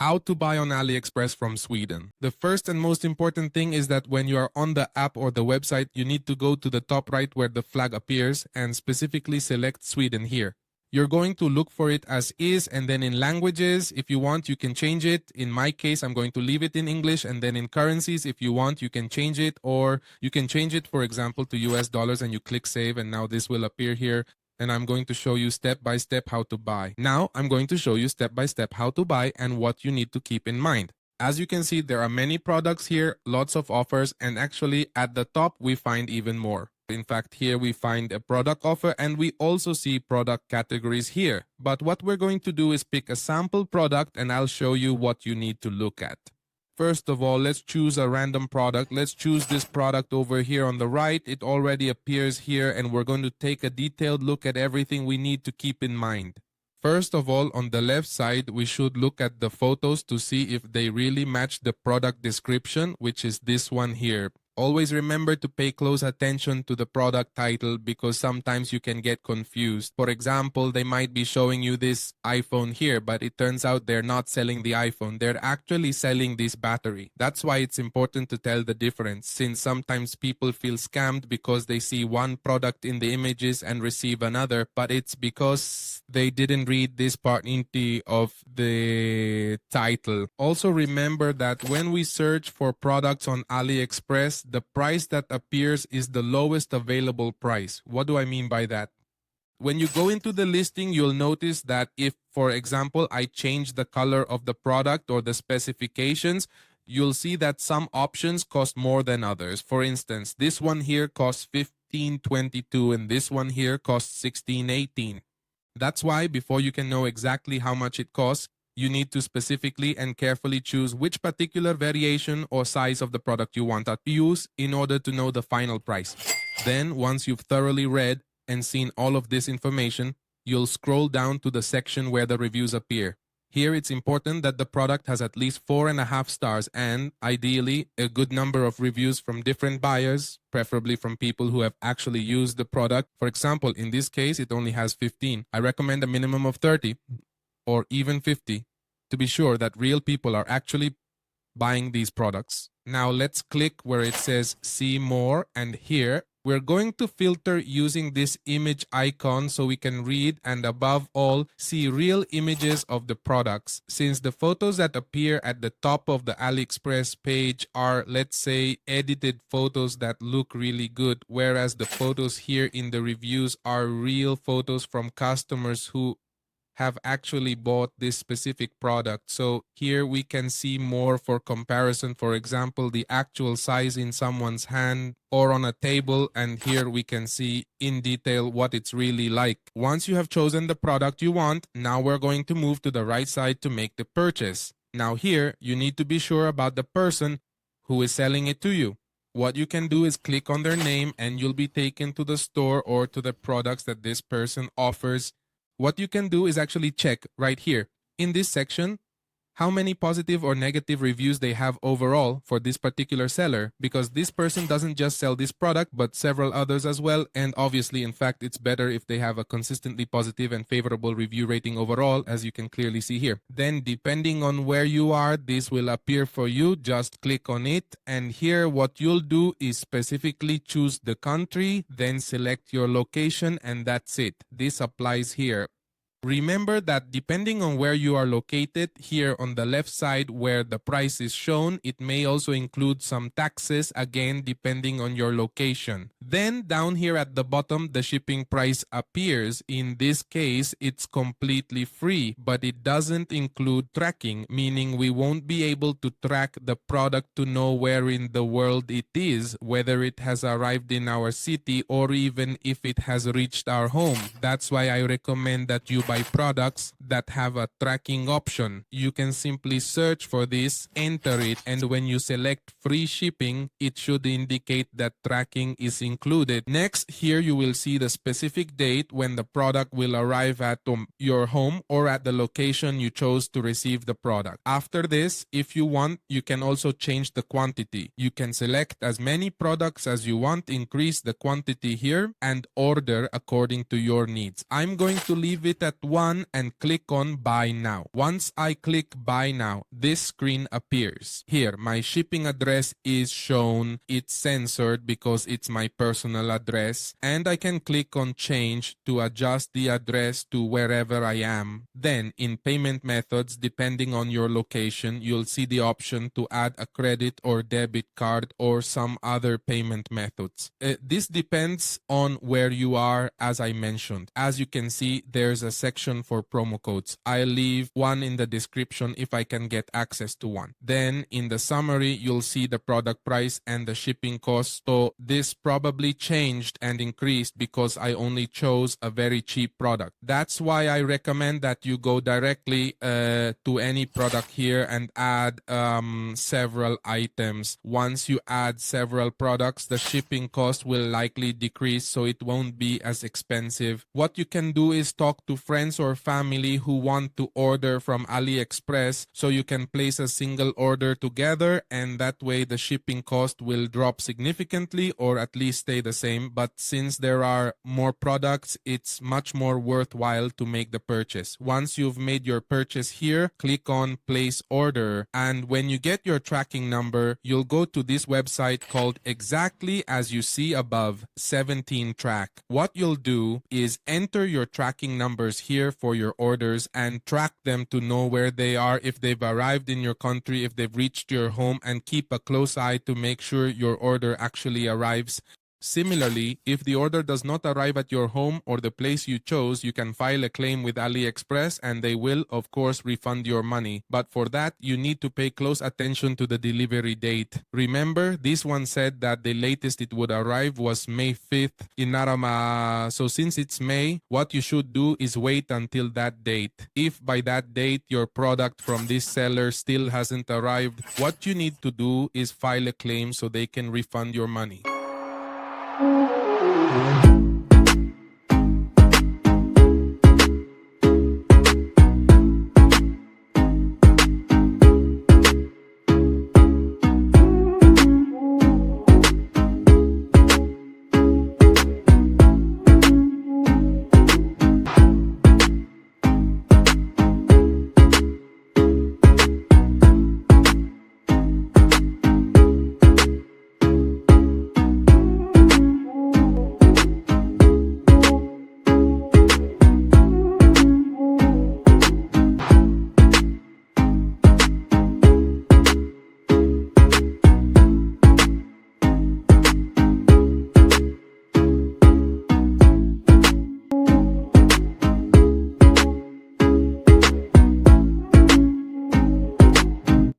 How to buy on AliExpress from Sweden. The first and most important thing is that when you are on the app or the website, you need to go to the top right where the flag appears and specifically select Sweden here. You're going to look for it as is, and then in languages, if you want, you can change it. In my case, I'm going to leave it in English, and then in currencies, if you want, you can change it, or you can change it, for example, to US dollars, and you click save, and now this will appear here. And I'm going to show you step by step how to buy. Now I'm going to show you step by step how to buy and what you need to keep in mind. As you can see, there are many products here, lots of offers, and actually at the top we find even more. In fact, here we find a product offer and we also see product categories here. But what we're going to do is pick a sample product and I'll show you what you need to look at. First of all, let's choose a random product. Let's choose this product over here on the right. It already appears here and we're going to take a detailed look at everything we need to keep in mind. First of all, on the left side, we should look at the photos to see if they really match the product description, which is this one here. Always remember to pay close attention to the product title because sometimes you can get confused. For example, they might be showing you this iPhone here, but it turns out they're not selling the iPhone. They're actually selling this battery. That's why it's important to tell the difference, since sometimes people feel scammed because they see one product in the images and receive another, but it's because they didn't read this part of the title. Also remember that when we search for products on AliExpress, the price that appears is the lowest available price. What do I mean by that? When you go into the listing, you'll notice that if, for example, I change the color of the product or the specifications, you'll see that some options cost more than others. For instance, this one here costs $15.22 and this one here costs $16.18. That's why before you can know exactly how much it costs, you need to specifically and carefully choose which particular variation or size of the product you want to use in order to know the final price. Then, once you've thoroughly read and seen all of this information, you'll scroll down to the section where the reviews appear. Here, it's important that the product has at least 4.5 stars and, ideally, a good number of reviews from different buyers, preferably from people who have actually used the product. For example, in this case, it only has 15. I recommend a minimum of 30. Or even 50 to be sure that real people are actually buying these products. Now let's click where it says see more, and here we're going to filter using this image icon so we can read and above all see real images of the products. Since the photos that appear at the top of the AliExpress page are, let's say, edited photos that look really good, whereas the photos here in the reviews are real photos from customers who have actually bought this specific product. So here we can see more for comparison. For example, the actual size in someone's hand or on a table, and here we can see in detail what it's really like. Once you have chosen the product you want, now we're going to move to the right side to make the purchase. Now here, you need to be sure about the person who is selling it to you. What you can do is click on their name and you'll be taken to the store or to the products that this person offers. What you can do is actually check right here in this section how many positive or negative reviews they have overall for this particular seller, because this person doesn't just sell this product but several others as well, and obviously, in fact, it's better if they have a consistently positive and favorable review rating overall, as you can clearly see here. Then depending on where you are, this will appear for you. Just click on it, and here what you'll do is specifically choose the country, then select your location, and that's it. This applies here. Remember that depending on where you are located, here on the left side where the price is shown, it may also include some taxes, again depending on your location. Then down here at the bottom, the shipping price appears. In this case, it's completely free, but it doesn't include tracking, meaning we won't be able to track the product to know where in the world it is, whether it has arrived in our city or even if it has reached our home. That's why I recommend that you buy products that have a tracking option. You can simply search for this, enter it, and when you select free shipping, it should indicate that tracking is included. Next, here you will see the specific date when the product will arrive at your home or at the location you chose to receive the product. After this, if you want, you can also change the quantity. You can select as many products as you want, increase the quantity here, and order according to your needs. I'm going to leave it at select one and click on Buy Now. Once I click Buy Now, this screen appears. Here, my shipping address is shown. It's censored because it's my personal address, and I can click on Change to adjust the address to wherever I am. Then, in payment methods, depending on your location, you'll see the option to add a credit or debit card or some other payment methods. This depends on where you are, as I mentioned. As you can see, there's a section for promo codes. I'll leave one in the description if I can get access to one. Then in the summary, you'll see the product price and the shipping cost. So this probably changed and increased because I only chose a very cheap product. That's why I recommend that you go directly to any product here and add several items. Once you add several products, the shipping cost will likely decrease, so it won't be as expensive. What you can do is talk to friends or family who want to order from AliExpress, so you can place a single order together, and that way the shipping cost will drop significantly or at least stay the same. But since there are more products, it's much more worthwhile to make the purchase. Once you've made your purchase here, click on Place Order, and when you get your tracking number, you'll go to this website called exactly as you see above, 17 Track. What you'll do is enter your tracking numbers here for your orders and track them to know where they are, if they've arrived in your country, if they've reached your home, and keep a close eye to make sure your order actually arrives. Similarly, if the order does not arrive at your home or the place you chose, you can file a claim with AliExpress and they will, of course, refund your money. But for that, you need to pay close attention to the delivery date. Remember, this one said that the latest it would arrive was May 5th in Narama. So since it's May, what you should do is wait until that date. If by that date your product from this seller still hasn't arrived, what you need to do is file a claim so they can refund your money.